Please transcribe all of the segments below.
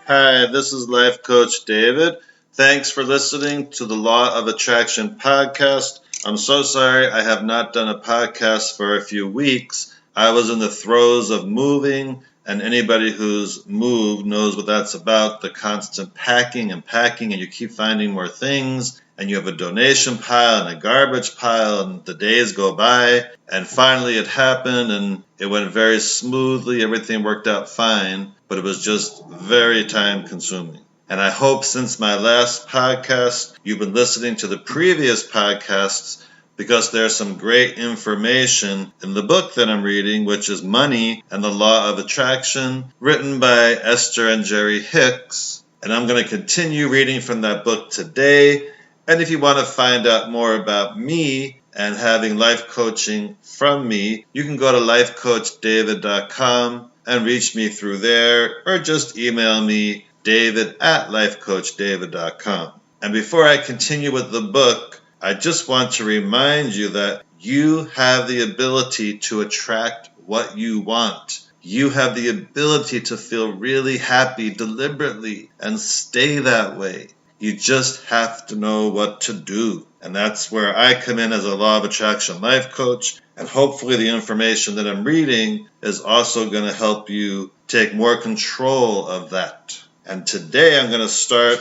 Hi, this is Life Coach David. Thanks for listening to the Law of Attraction podcast. I'm so sorry I have not done a podcast for a few weeks. I was in the throes of moving, and anybody who's moved knows what that's about, the constant packing, and you keep finding more things, and you have a donation pile and a garbage pile, and the days go by, and finally it happened, and it went very smoothly. Everything worked out fine, but it was just very time consuming. And I hope since my last podcast, you've been listening to the previous podcasts because there's some great information in the book that I'm reading, which is Money and the Law of Attraction, written by Esther and Jerry Hicks. And I'm going to continue reading from that book today. And if you want to find out more about me and having life coaching from me, you can go to lifecoachdavid.com and reach me through there, or just email me, david@lifecoachdavid.com. And before I continue with the book, I just want to remind you that you have the ability to attract what you want. You have the ability to feel really happy deliberately and stay that way. You just have to know what to do. And that's where I come in as a Law of Attraction life coach. And hopefully the information that I'm reading is also going to help you take more control of that. And today I'm going to start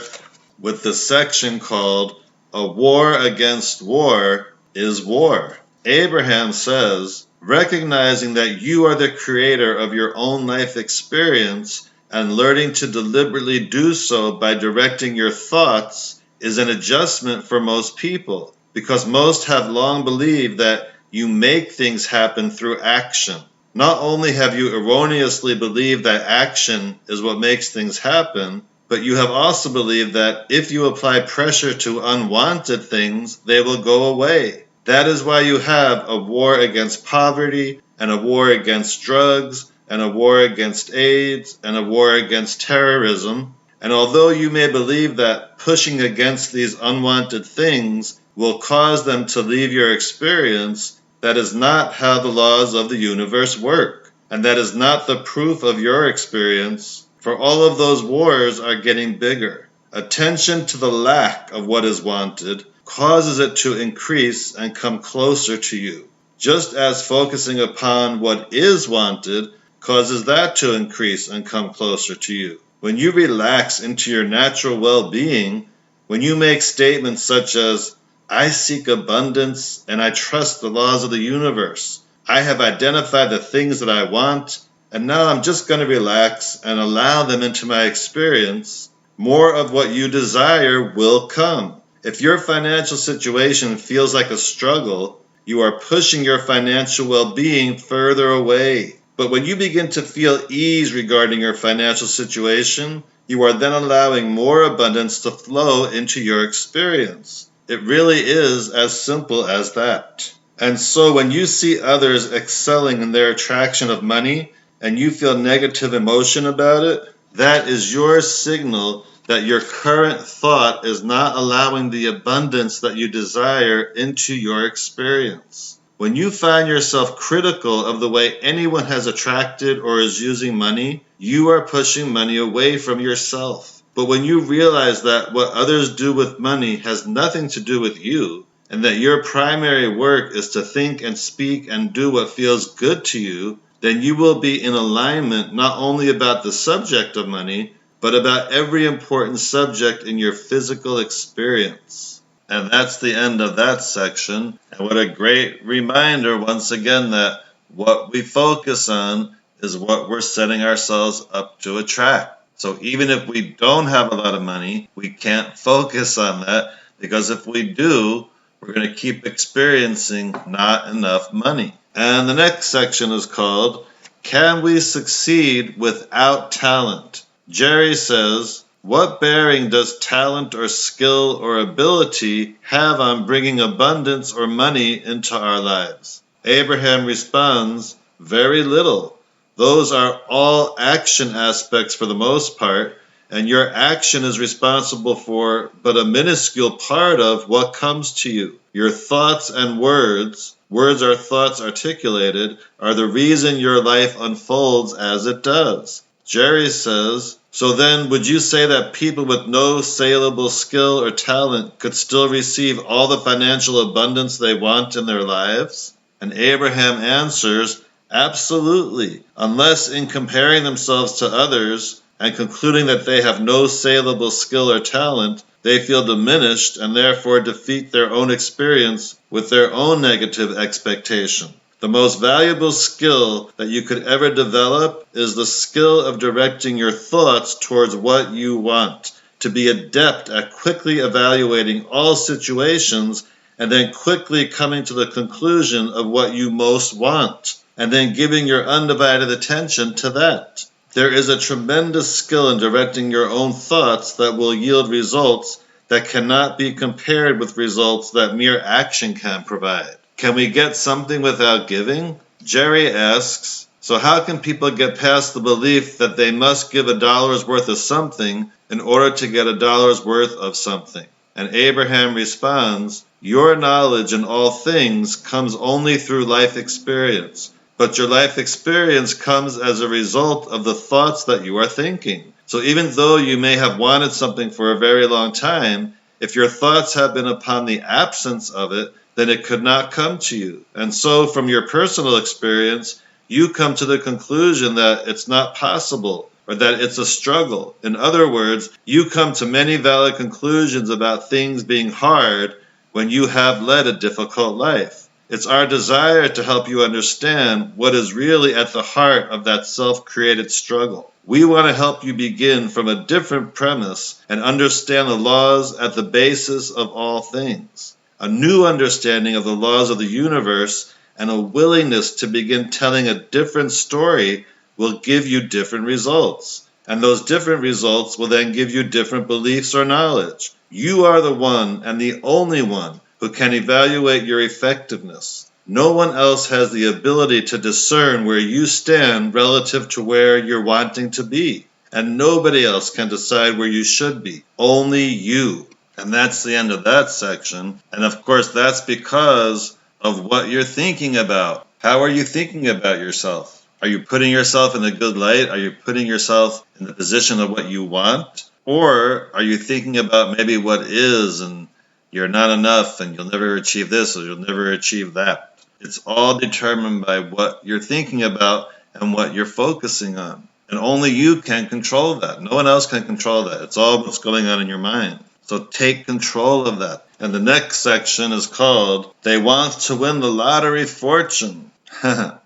with the section called A War Against War is War. Abraham says, recognizing that you are the creator of your own life experience and learning to deliberately do so by directing your thoughts is an adjustment for most people, because most have long believed that you make things happen through action. Not only have you erroneously believed that action is what makes things happen, but you have also believed that if you apply pressure to unwanted things, they will go away. That is why you have a war against poverty, and a war against drugs, and a war against AIDS, and a war against terrorism. And although you may believe that pushing against these unwanted things will cause them to leave your experience, that is not how the laws of the universe work. And that is not the proof of your experience, for all of those wars are getting bigger. Attention to the lack of what is wanted causes it to increase and come closer to you, just as focusing upon what is wanted causes that to increase and come closer to you. When you relax into your natural well-being, when you make statements such as, I seek abundance and I trust the laws of the universe. I have identified the things that I want, and now I'm just going to relax and allow them into my experience, more of what you desire will come. If your financial situation feels like a struggle, you are pushing your financial well-being further away. But when you begin to feel ease regarding your financial situation, you are then allowing more abundance to flow into your experience. It really is as simple as that. And so when you see others excelling in their attraction of money and you feel negative emotion about it, that is your signal that your current thought is not allowing the abundance that you desire into your experience. When you find yourself critical of the way anyone has attracted or is using money, you are pushing money away from yourself. But when you realize that what others do with money has nothing to do with you, and that your primary work is to think and speak and do what feels good to you, then you will be in alignment not only about the subject of money, but about every important subject in your physical experience. And that's the end of that section. And what a great reminder, once again, that what we focus on is what we're setting ourselves up to attract. So even if we don't have a lot of money, we can't focus on that, because if we do, we're going to keep experiencing not enough money. And the next section is called, Can We Succeed Without Talent? Jerry says, what bearing does talent or skill or ability have on bringing abundance or money into our lives? Abraham responds, very little. Those are all action aspects for the most part, and your action is responsible for but a minuscule part of what comes to you. Your thoughts and words are thoughts articulated, are the reason your life unfolds as it does. Jerry says, So then, would you say that people with no saleable skill or talent could still receive all the financial abundance they want in their lives? And Abraham answers, absolutely, unless in comparing themselves to others and concluding that they have no saleable skill or talent, they feel diminished and therefore defeat their own experience with their own negative expectation. The most valuable skill that you could ever develop is the skill of directing your thoughts towards what you want, to be adept at quickly evaluating all situations and then quickly coming to the conclusion of what you most want, and then giving your undivided attention to that. There is a tremendous skill in directing your own thoughts that will yield results that cannot be compared with results that mere action can provide. Can we get something without giving? Jerry asks, so how can people get past the belief that they must give $1 worth of something in order to get $1 worth of something? And Abraham responds, your knowledge in all things comes only through life experience, but your life experience comes as a result of the thoughts that you are thinking. So even though you may have wanted something for a very long time, if your thoughts have been upon the absence of it, then it could not come to you. And so from your personal experience, you come to the conclusion that it's not possible or that it's a struggle. In other words, you come to many valid conclusions about things being hard when you have led a difficult life. It's our desire to help you understand what is really at the heart of that self-created struggle. We want to help you begin from a different premise and understand the laws at the basis of all things. A new understanding of the laws of the universe and a willingness to begin telling a different story will give you different results. And those different results will then give you different beliefs or knowledge. You are the one and the only one who can evaluate your effectiveness. No one else has the ability to discern where you stand relative to where you're wanting to be. And nobody else can decide where you should be. Only you. And that's the end of that section. And of course, that's because of what you're thinking about. How are you thinking about yourself? Are you putting yourself in a good light? Are you putting yourself in the position of what you want? Or are you thinking about maybe what is and you're not enough and you'll never achieve this or you'll never achieve that? It's all determined by what you're thinking about and what you're focusing on. And only you can control that. No one else can control that. It's all what's going on in your mind. So take control of that. And the next section is called, They Want to Win the Lottery Fortune.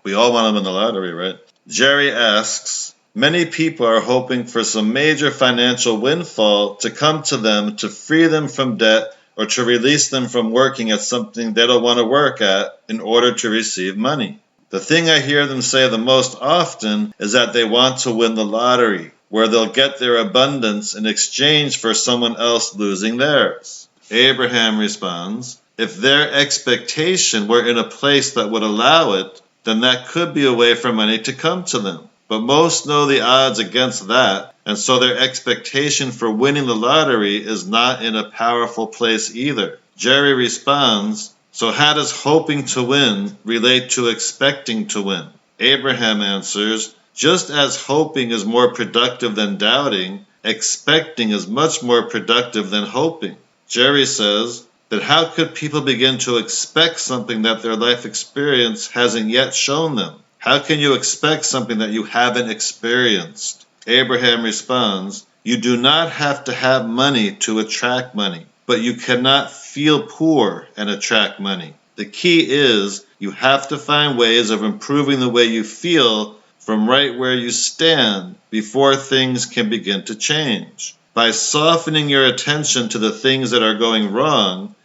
We all want to win the lottery, right? Jerry asks, many people are hoping for some major financial windfall to come to them to free them from debt or to release them from working at something they don't want to work at in order to receive money. The thing I hear them say the most often is that they want to win the lottery, where they'll get their abundance in exchange for someone else losing theirs. Abraham responds, if their expectation were in a place that would allow it, then that could be a way for money to come to them. But most know the odds against that, and so their expectation for winning the lottery is not in a powerful place either. Jerry responds, so how does hoping to win relate to expecting to win? Abraham answers, just as hoping is more productive than doubting, expecting is much more productive than hoping. Jerry says that how could people begin to expect something that their life experience hasn't yet shown them? How can you expect something that you haven't experienced? Abraham responds, you do not have to have money to attract money, but you cannot feel poor and attract money. The key is you have to find ways of improving the way you feel from right where you stand before things can begin to change. By softening your attention to the things that are going wrong,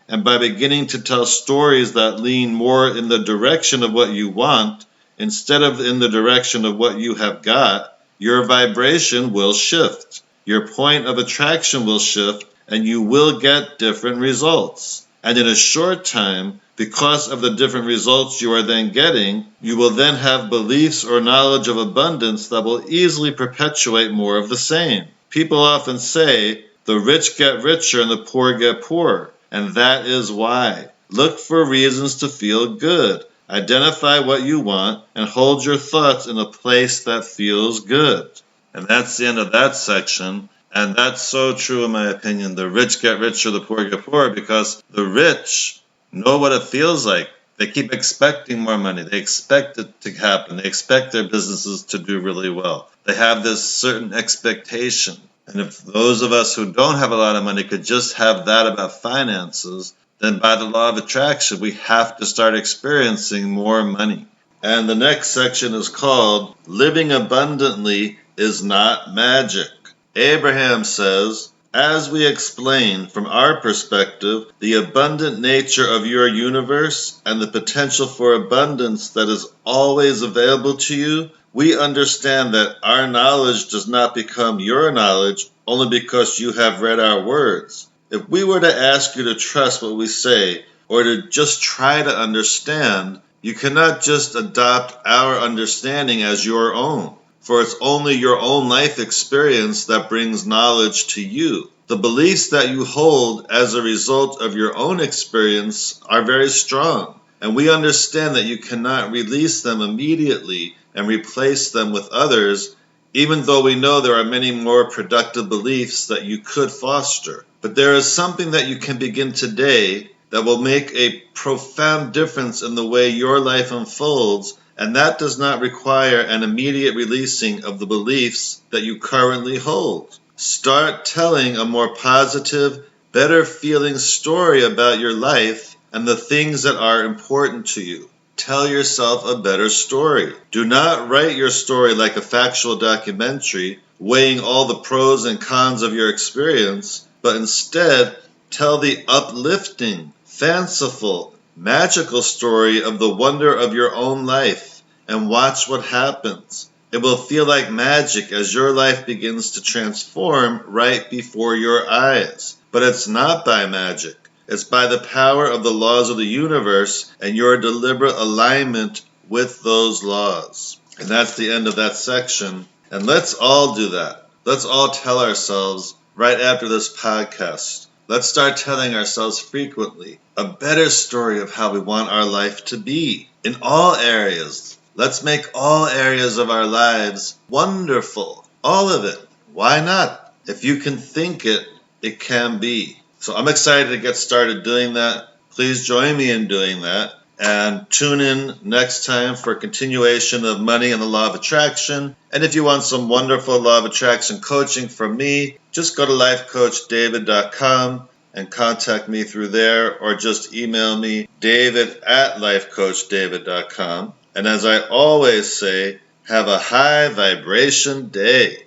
and by beginning to tell stories that lean more in the direction of what you want instead of in the direction of what you have got, your vibration will shift. Your point of attraction will shift, and you will get different results. And in a short time, because of the different results you are then getting, you will then have beliefs or knowledge of abundance that will easily perpetuate more of the same. People often say, the rich get richer and the poor get poorer. And that is why. Look for reasons to feel good. Identify what you want and hold your thoughts in a place that feels good. And that's the end of that section. And that's so true in my opinion. The rich get richer, the poor get poorer, because the rich know what it feels like. They keep expecting more money. They expect it to happen. They expect their businesses to do really well. They have this certain expectation. And if those of us who don't have a lot of money could just have that about finances, then by the law of attraction, we have to start experiencing more money. And the next section is called Living Abundantly is Not Magic. Abraham says, as we explain from our perspective the abundant nature of your universe and the potential for abundance that is always available to you, we understand that our knowledge does not become your knowledge only because you have read our words. If we were to ask you to trust what we say or to just try to understand, you cannot just adopt our understanding as your own, for it's only your own life experience that brings knowledge to you. The beliefs that you hold as a result of your own experience are very strong, and we understand that you cannot release them immediately and replace them with others, even though we know there are many more productive beliefs that you could foster. But there is something that you can begin today that will make a profound difference in the way your life unfolds, and that does not require an immediate releasing of the beliefs that you currently hold. Start telling a more positive, better feeling story about your life and the things that are important to you. Tell yourself a better story. Do not write your story like a factual documentary, weighing all the pros and cons of your experience, but instead tell the uplifting, fanciful, magical story of the wonder of your own life, and watch what happens. It will feel like magic as your life begins to transform right before your eyes. But it's not by magic. It's by the power of the laws of the universe and your deliberate alignment with those laws. And that's the end of that section. And let's all do that. Let's all tell ourselves right after this podcast. Let's start telling ourselves frequently a better story of how we want our life to be in all areas. Let's make all areas of our lives wonderful. All of it. Why not? If you can think it, it can be. So I'm excited to get started doing that. Please join me in doing that. And tune in next time for a continuation of Money and the Law of Attraction. And if you want some wonderful Law of Attraction coaching from me, just go to lifecoachdavid.com and contact me through there, or just email me, david@lifecoachdavid.com. And as I always say, have a high vibration day.